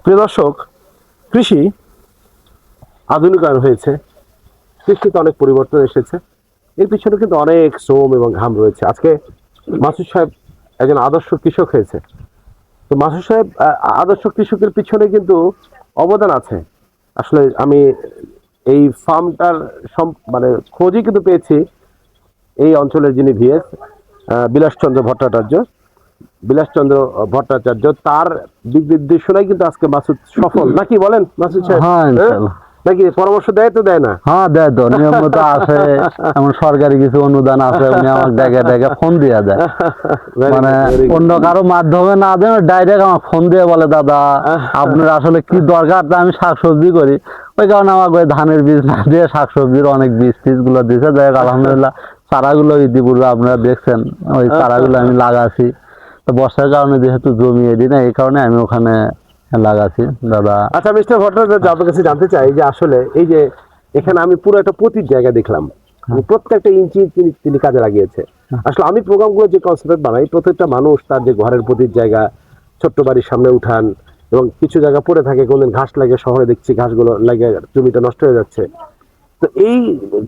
প্রিয় দর্শক, কৃষি আধুনিকায়ন হয়েছে, কৃষিতে অনেক পরিবর্তন এসেছে। এর পিছনে কিন্তু অনেক শ্রম এবং ঘাম রয়েছে। আজকে মাসুদ সাহেব একজন আদর্শ কৃষক হয়েছে। তো মাসুদ সাহেব আদর্শ কৃষকের পিছনে কিন্তু অবদান আছে। আসলে আমি এই ফার্মটার মানে খোঁজই কিন্তু পেয়েছি এই অঞ্চলের যিনি ভিএস বিলাসচন্দ্র ভট্টাচার্য, তার দিক নির্দেশনায় কিন্তু আজকে মাসুদ সফল। নাকি বলেন মাসুদ সাহেব? হ্যাঁ, নাকি পরামর্শ দেয় তো দেয় না? হ্যাঁ, দেয় তো, নিয়ম মতো আছে। এমন সরকারি কিছু অনুদান আছে, উনি আমাকে ডেকে ডেকে ফোন দিয়ে দেয়। মানে অন্য কারো মাধ্যমে না দেয়, ডাইরেক্ট আমার ফোন দিয়ে বলে, দাদা আপনার আসলে কি দরকার, তা আমি শাকসবজি করি, ওই কারণে আমাকে ওই ধানের বীজ না দিয়ে শাকসবজির অনেক বীজ টিজ গুলো দিয়েছে। দেখ আলহামদুলিল্লাহ, চারাগুলো ইতিপূর্বে আপনারা দেখছেন, ওই চারাগুলো আমি লাগাছি। তো বর্ষার কারণে যেহেতু জমি এদি না, এই কারণে আমি ওখানে লাগাছি দাদা। আচ্ছা মিস্টার ভট্টাচার্য, আপনার কাছে জানতে চাই যে আসলে এই যে এখানে আমি পুরো একটা পতির জায়গা দেখলাম, প্রত্যেকটা ইঞ্চি তিনি কাজে লাগিয়েছে। আসলে আমি প্রোগ্রামগুলো যে কনসেপ্ট বানাই, প্রত্যেকটা মানুষ তার যে ঘরের পতির জায়গা, ছোট্ট বাড়ির সামনে উঠান, এবং কিছু জায়গা পড়ে থাকে, কোনদিন ঘাস লাগে, শহরে দেখছি ঘাসগুলো লাগে জমিটা নষ্ট হয়ে যাচ্ছে। তো এই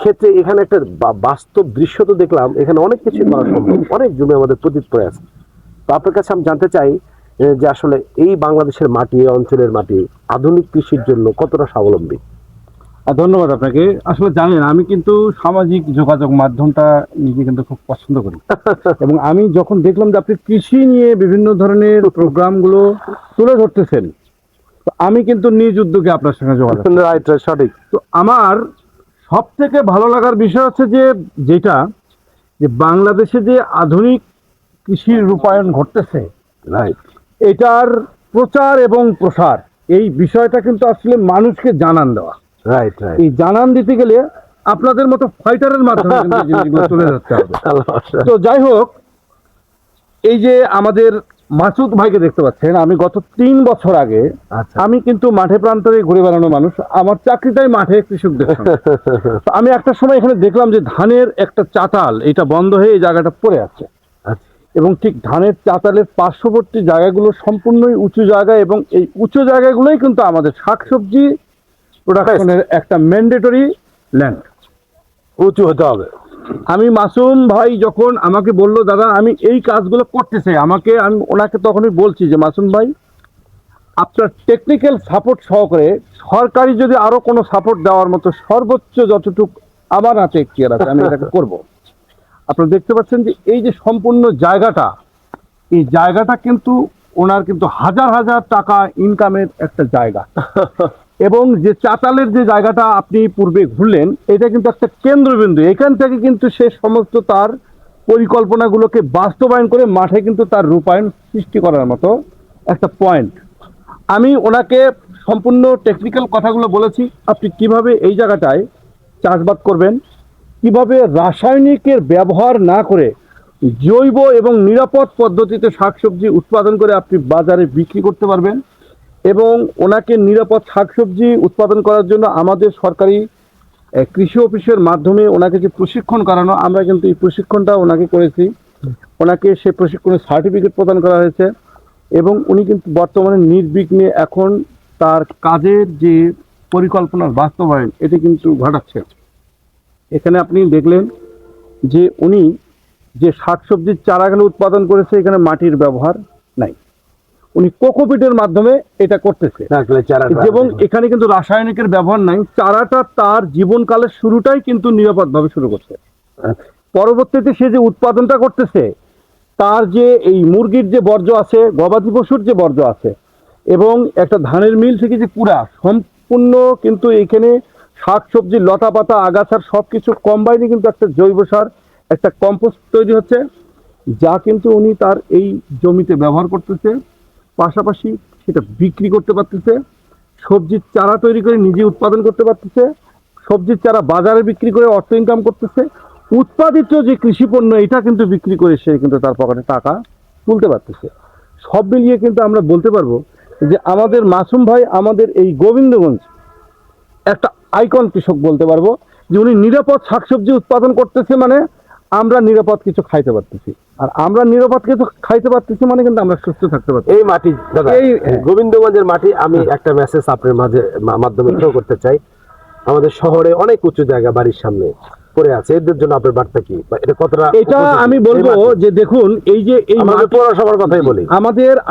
ক্ষেত্রে এখানে একটা বাস্তব দৃশ্য তো দেখলাম, এখানে অনেক কিছু করা সম্ভব, অনেক জমি আমাদের পতিত পড়ে আছে। তো আপনার কাছে আমি জানতে চাই যে আসলে এই বাংলাদেশের মাটি, এই অঞ্চলের মাটি আধুনিক কৃষির জন্য কতটা স্বাবলম্বী? ধন্যবাদ আপনাকে। আসলে জানেন, আমি কিন্তু সামাজিক যোগাযোগ মাধ্যমটা নিজে কিন্তু খুব পছন্দ করি এবং আমি যখন দেখলাম যে আপনি কৃষি নিয়ে বিভিন্ন ধরনের প্রোগ্রামগুলো তুলে ধরতেছেন, তো আমি কিন্তু নিজ উদ্যোগে আপনার সঙ্গে যোগাযোগ। রাইট, সঠিক। তো আমার সব থেকে ভালো লাগার বিষয় হচ্ছে যে বাংলাদেশে যে আধুনিক কৃষির রূপায়ণ ঘটতেছে, রাইট, এটার প্রচার এবং প্রসার, এই বিষয়টা কিন্তু আসলে মানুষকে জানান দেওয়া। Right, right. এই জানান দিতে গেলে আপনাদের মতো ফাইটারের মাধ্যমে কিন্তু এই জিনিসগুলো তুলে ধরতে হবে। তো যাই হোক, এই যে আমাদের মাসুদ ভাইকে দেখতে পাচ্ছেন, আমি গত 3 বছর আগে, আমি কিন্তু মাঠে প্রান্তরে ঘুরে বেড়ানো মানুষ, আমার চাকরিটাই মাঠে কৃষকদের সঙ্গে। তো আমি একটা সময় এখানে দেখলাম যে ধানের একটা চাতাল, এটা বন্ধ হয়ে এই জায়গাটা পড়ে আছে, এবং ঠিক ধানের চাতালের পার্শ্ববর্তী জায়গাগুলো সম্পূর্ণই উঁচু জায়গা, এবং এই উঁচু জায়গাগুলোই কিন্তু আমাদের শাকসবজি প্রোডাকশনের একটা ম্যান্ডেটরি ল্যান্ড, উঁচু হতে হবে। আমি মাসুম ভাই যখন আমাকে বলল, দাদা আমি এই কাজগুলো করতে চাই, আমি ওনাকে তখনই বলছি যে মাসুম ভাই, আপনার টেকনিক্যাল সাপোর্ট সহকারে সরকারি যদি আরো কোনো সাপোর্ট দেওয়ার মতো সর্বোচ্চ যতটুকু আমার হাতে এখতিয়ার আছে, আমি এটাকে করব। আপনারা দেখতে পাচ্ছেন যে এই যে সম্পূর্ণ জায়গাটা, এই জায়গাটা কিন্তু ওনার কিন্তু হাজার হাজার টাকা ইনকামের একটা জায়গা। এবং যে চাতালের যে জায়গাটা আপনি পূর্বে ঘুরলেন, এটা কিন্তু একটা কেন্দ্রবিন্দু। এখান থেকে কিন্তু সে সমস্ত তার পরিকল্পনাগুলোকে বাস্তবায়ন করে মাঠে কিন্তু তার রূপায়ণ সৃষ্টি করার মতো একটা পয়েন্ট। আমি ওনাকে সম্পূর্ণ টেকনিক্যাল কথাগুলো বলেছি, আপনি কিভাবে এই জায়গাটায় চাষবাস করবেন, কিভাবে রাসায়নিকের ব্যবহার না করে জৈব এবং নিরাপদ পদ্ধতিতে শাকসবজি উৎপাদন করে আপনি বাজারে বিক্রি করতে পারবেন। এবং ওনাকে নিরাপদ শাকসবজি উৎপাদন করার জন্য আমাদের সরকারি কৃষি অফিসের মাধ্যমে ওনাকে যে প্রশিক্ষণ করানো, আমরা কিন্তু এই প্রশিক্ষণটা ওনাকে করেছি। ওনাকে সে প্রশিক্ষণের সার্টিফিকেট প্রদান করা হয়েছে, এবং উনি কিন্তু বর্তমানে নির্বিঘ্নে এখন তার কাজের যে পরিকল্পনার বাস্তবায়ন, এটি কিন্তু ঘটাচ্ছে। এখানে আপনি দেখলেন যে উনি যে শাকসবজির চারাগুলো উৎপাদন করেছে, এখানে মাটির ব্যবহার নাই, উনি কোকোপিটের মাধ্যমে এটা করতেছে, এবং এখানে কিন্তু রাসায়নিকের ব্যবহার নাই। চারাটা তার জীবনকালের শুরুটাই কিন্তু নিরাপদভাবে শুরু করছে। পরবর্তীতে সে যে উৎপাদনটা করতেছে, তার যে এই মুরগির যে বর্জ্য আছে, গবাদি পশুর যে বর্জ্য আছে, এবং একটা ধানের মিল থেকে যে কুড়া, সম্পূর্ণ কিন্তু এখানে শাকসবজি, লতা পাতা, আগাছার সব কিছু কম্বাইনে কিন্তু একটা জৈব সার, একটা কম্পোস্ট তৈরি হচ্ছে, যা কিন্তু উনি তার এই জমিতে ব্যবহার করতেছে। পাশাপাশি সেটা বিক্রি করতে পারতেছে, সবজির চারা তৈরি করে নিজে উৎপাদন করতে পারতেছে, সবজির চারা বাজারে বিক্রি করে অর্থ ইনকাম করতেছে, উৎপাদিত যে কৃষি পণ্য এটা কিন্তু বিক্রি করে সে কিন্তু তার পকেটে টাকা তুলতে পারতেছে। সব মিলিয়ে কিন্তু আমরা বলতে পারবো যে আমাদের মাসুম ভাই আমাদের এই গোবিন্দগঞ্জ একটা আইকন কৃষক বলতে পারবো, যে উনি নিরাপদ শাকসবজি উৎপাদন করতেছে, মানে আমরা নিরাপদ কিছু খাইতে পারতেছি, আর আমরা নিরাপদ কিছু খাইতে পারতেছি মানে কিন্তু আমরা সুস্থ থাকতে পারছি। এই মাটি দাদা, এই গোবিন্দগঞ্জের মাটি, আমি একটা মেসেজ আপনার মাধ্যমে থ্রো করতে চাই। আমাদের শহরে অনেক উঁচু জায়গা বাড়ির সামনে পড়ে আছে, এদের জন্য আপনার বার্তা কি, বা এটা কতটা এটা আমি বলবো যে দেখুন, এই যে এই আমাদের পৌরসভার কথাই বলি,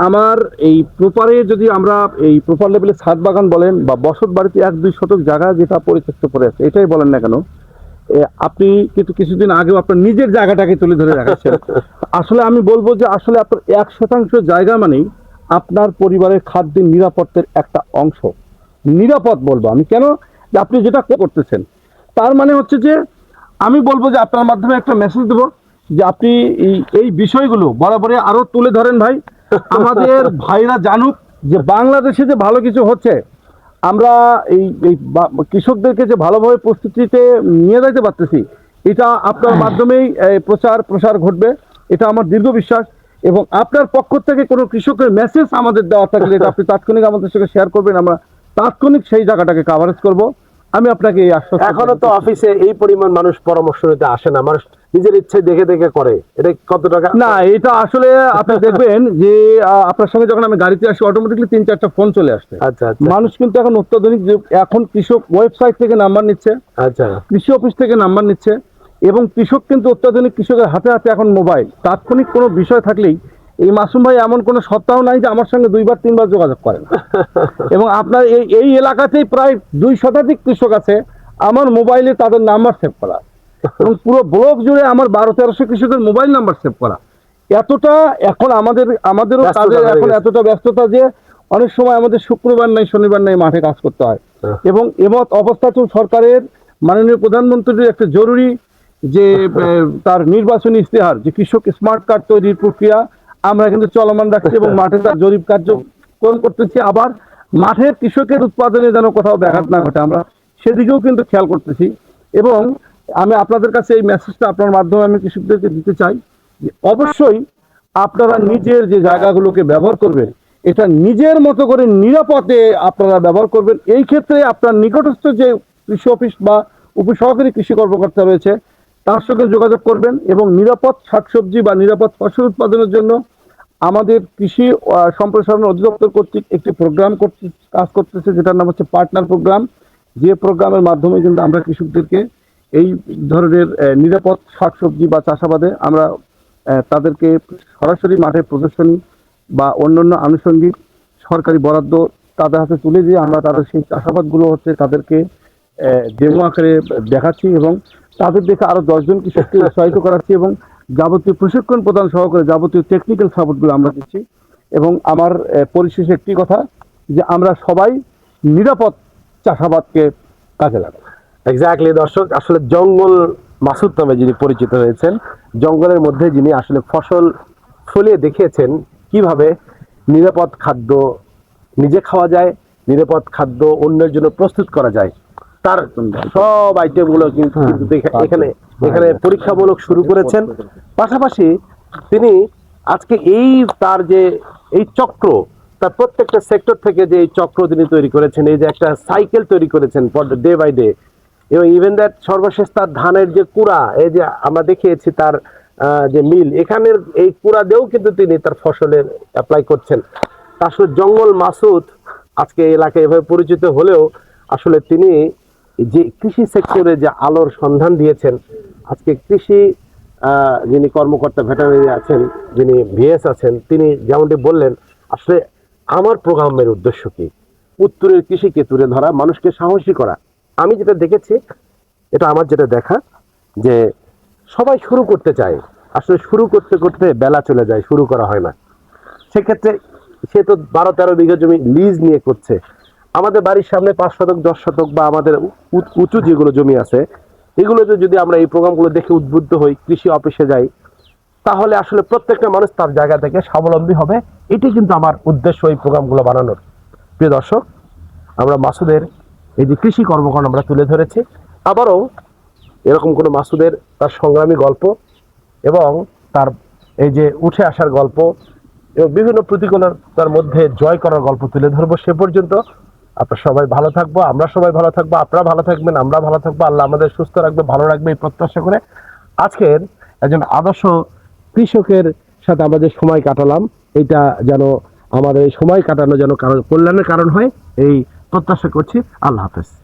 আমার এই প্রপারে যদি আমরা এই প্রপার লেভেলে ছাদ বাগান বলেন বা বসত বাড়িতে 1-2 শতক জায়গা যেটা পরিত্যক্ত পড়ে আছে, এটাই বলেন না কেন, আপনি কিন্তু কিছুদিন আগেও আপনার নিজের জায়গাটাকে তুলে ধরে রাখাচ্ছেন। আসলে আমি বলবো যে আসলে আপনার 1% জায়গা মানেই আপনার পরিবারের খাদ্যের নিরাপত্তার একটা অংশ। নিরাপদ বলবো আমি কেন, যে আপনি যেটা করতেছেন তার মানে হচ্ছে যে আমি বলবো যে আপনার মাধ্যমে একটা মেসেজ দেবো যে আপনি এই বিষয়গুলো বরাবরই আরো তুলে ধরেন ভাই, আমাদের ভাইরা জানুক যে বাংলাদেশে যে ভালো কিছু হচ্ছে, আমরা এই কৃষকদেরকে যে ভালোভাবে প্রস্তুতিতে নিয়ে যাইতে পারতেছি, এটা আপনার মাধ্যমেই প্রসার ঘটবে, এটা আমার দীর্ঘ বিশ্বাস। এবং আপনার পক্ষ থেকে কোনো কৃষকের মেসেজ আমাদের দেওয়া থাকলে এটা আপনি তাৎক্ষণিক আমাদের সঙ্গে শেয়ার করবেন, আমরা তাৎক্ষণিক সেই জায়গাটাকে কাভারেজ করব। আমি আপনাকে এই আশ্বাস, এখনো তো অফিসে এই পরিমাণ মানুষ পরামর্শ নিতে আসে না, মানুষ নিজের ইচ্ছে দেখে দেখে করে, এটা কত টাকা না, এটা আসলে আপনি দেখবেন যে আপনার সঙ্গে যখন আমি গাড়িতে আসি অটোমেটিকলি 3-4টা ফোন চলে আসছে। আচ্ছা আচ্ছা মানুষ কিন্তু এখন অত্যাধুনিক, এখন কৃষক ওয়েবসাইট থেকে নাম্বার নিচ্ছে, আচ্ছা, কৃষি অফিস থেকে নাম্বার নিচ্ছে, এবং কৃষক কিন্তু অত্যাধুনিক, কৃষকের হাতে হাতে এখন মোবাইল, তাৎক্ষণিক কোনো বিষয় থাকলেই এই মাসুম ভাই এমন কোনো সপ্তাহ নাই যে আমার সঙ্গে 2-3 বার যোগাযোগ করেন। এবং আপনার এই এলাকাতেই প্রায় 2 শতাধিক কৃষক আছে আমার মোবাইলে তাদের নাম্বার সেভ করা, এবং পুরো ব্লক জুড়ে আমার 1200-1300 কৃষকের মোবাইল নাম্বার সেভ করা। এতটা এখন আমাদেরও ব্যস্ততা কাজের হয়ে এখন গেছে। এতটা ব্যস্ততা যে অনেক সময় আমাদের শুক্রবার নাই শনিবার নাই মাঠে কাজ করতে হয়। এবং এমত অবস্থাতেও সরকারের মাননীয় প্রধানমন্ত্রীর একটা জরুরি যে তার নির্বাচনী ইশতেহার যে কৃষক স্মার্ট কার্ড তৈরির প্রক্রিয়া আমরা কিন্তু চলমান রাখছি, এবং মাঠে তার জরিপ কার্যক্রম করতেছি। আবার মাঠের কৃষকের উৎপাদনে যেন কোথাও ব্যাঘাত না ঘটে, আমরা সেদিকেও কিন্তু খেয়াল করতেছি। এবং আমি আপনাদের কাছে এই মেসেজটা আপনার মাধ্যমে আমি কৃষকদেরকে দিতে চাই যে অবশ্যই আপনারা নিজের যে জায়গাগুলোকে ব্যবহার করবেন, এটা নিজের মতো করে নিরাপদে আপনারা ব্যবহার করবেন। এই ক্ষেত্রে আপনার নিকটস্থ যে কৃষি অফিস বা উপসহকারী কৃষি কর্মকর্তা রয়েছে তার সঙ্গে যোগাযোগ করবেন, এবং নিরাপদ শাকসবজি বা নিরাপদ ফসল উৎপাদনের জন্য আমাদের কৃষি সম্প্রসারণ অধিদপ্তর কর্তৃক একটি প্রোগ্রাম কাজ করতেছে, যেটার নাম হচ্ছে পার্টনার প্রোগ্রাম। যে প্রোগ্রামের মাধ্যমে কিন্তু আমরা কৃষকদেরকে এই ধরনের নিরাপদ শাকসবজি বা চাষাবাদে আমরা তাদেরকে সরাসরি মাঠে প্রদর্শনী বা অন্যান্য আনুষঙ্গিক সরকারি বরাদ্দ তাদের হাতে তুলে দিয়ে আমরা তাদের সেই চাষাবাদগুলো হচ্ছে তাদেরকে ডেমো আকারে দেখাচ্ছি, এবং তাদের দেখে আরো 10 জন কৃষককে উৎসাহিত করাচ্ছি, এবং যাবতীয় প্রশিক্ষণ প্রদান সহকারে যাবতীয় টেকনিক্যাল সাপোর্টগুলো আমরা দিচ্ছি। এবং আমার পরিশেষে একটি কথা, যে আমরা সবাই নিরাপদ চাষাবাদকে কাজে লাগাই। এক্স্যাক্টলি দর্শক, আসলে জঙ্গল মাসুদ নামে যিনি পরিচিত হয়েছেন, জঙ্গলের মধ্যে যিনি আসলে ফসল ফলিয়ে দেখিয়েছেন কিভাবে নিরাপদ খাদ্য নিজে খাওয়া যায়, নিরাপদ খাদ্য অন্যের জন্য প্রস্তুত করা যায়, তার সব আইটেমগুলো কিন্তু এখানে পরীক্ষামূলক শুরু করেছেন। পাশাপাশি তিনি আজকে তার যে এই চক্র, তার প্রত্যেকটা সেক্টর থেকে যে এই চক্র তিনি তৈরি করেছেন, এই যে একটা সাইকেল তৈরি করেছেন ডে বাই ডে, এবং ইভেন দ্যাট সর্বশেষ তার ধানের যে কুড়া, এই যে আমরা দেখিয়েছি তার যে মিল, এখানের এই কুড়া দিয়েও কিন্তু তিনি তার ফসলের অ্যাপ্লাই করছেন। আসলে জঙ্গল মাসুদ আজকে এলাকায় এভাবে পরিচিত হলেও আসলে তিনি যে কৃষি সেক্টরে যে আলোর সন্ধান দিয়েছেন, আজকে কৃষি যিনি কর্মকর্তা ভেটেরিনারি আছেন, যিনি ভিএস আছেন, তিনি যেমনটি বললেন, আসলে আমার প্রোগ্রামের উদ্দেশ্য কি, উত্তরের কৃষিকে তুলে ধরা, মানুষকে সাহসী করা। আমি যেটা দেখেছি, এটা আমার যেটা দেখা, যে সবাই শুরু করতে চায়, আসলে শুরু করতে করতে বেলা চলে যায়, শুরু করা হয় না। সেক্ষেত্রে সে তো 12-13 বিঘা জমি লিজ নিয়ে করছে। আমাদের বাড়ির সামনে 5 শতক 10 শতক বা আমাদের উঁচু যেগুলো জমি আছে, এগুলোতে যদি আমরা এই প্রোগ্রামগুলো দেখে উদ্বুদ্ধ হই, কৃষি অফিসে যাই, তাহলে আসলে প্রত্যেকটা মানুষ তার জায়গা থেকে স্বাবলম্বী হবে। এটি কিন্তু আমার উদ্দেশ্য এই প্রোগ্রামগুলো বানানোর। প্রিয় দর্শক, আমরা মাসুদের এই যে কৃষি কর্মকাণ্ড আমরা তুলে ধরেছি, আবারও এরকম কোনো মাসুদের তার সংগ্রামী গল্প এবং তার এই যে উঠে আসার গল্প এবং বিভিন্ন প্রতিকূলতার মধ্যে জয় করার গল্প তুলে ধরবো। সে পর্যন্ত আপনারা সবাই ভালো থাকবো, আমরা সবাই ভালো থাকবো, আপনারা ভালো থাকবেন, আমরা ভালো থাকবো, আল্লাহ আমাদের সুস্থ রাখবে, ভালো রাখবে, এই প্রত্যাশা করে আজকের একজন আদর্শ কৃষকের সাথে আমরা যে সময় কাটালাম, এটা যেন আমাদের এই সময় কাটানো যেন কারো কল্যাণের কারণ হয়, এই প্রত্যাশা করছি। আল্লাহ হাফেজ।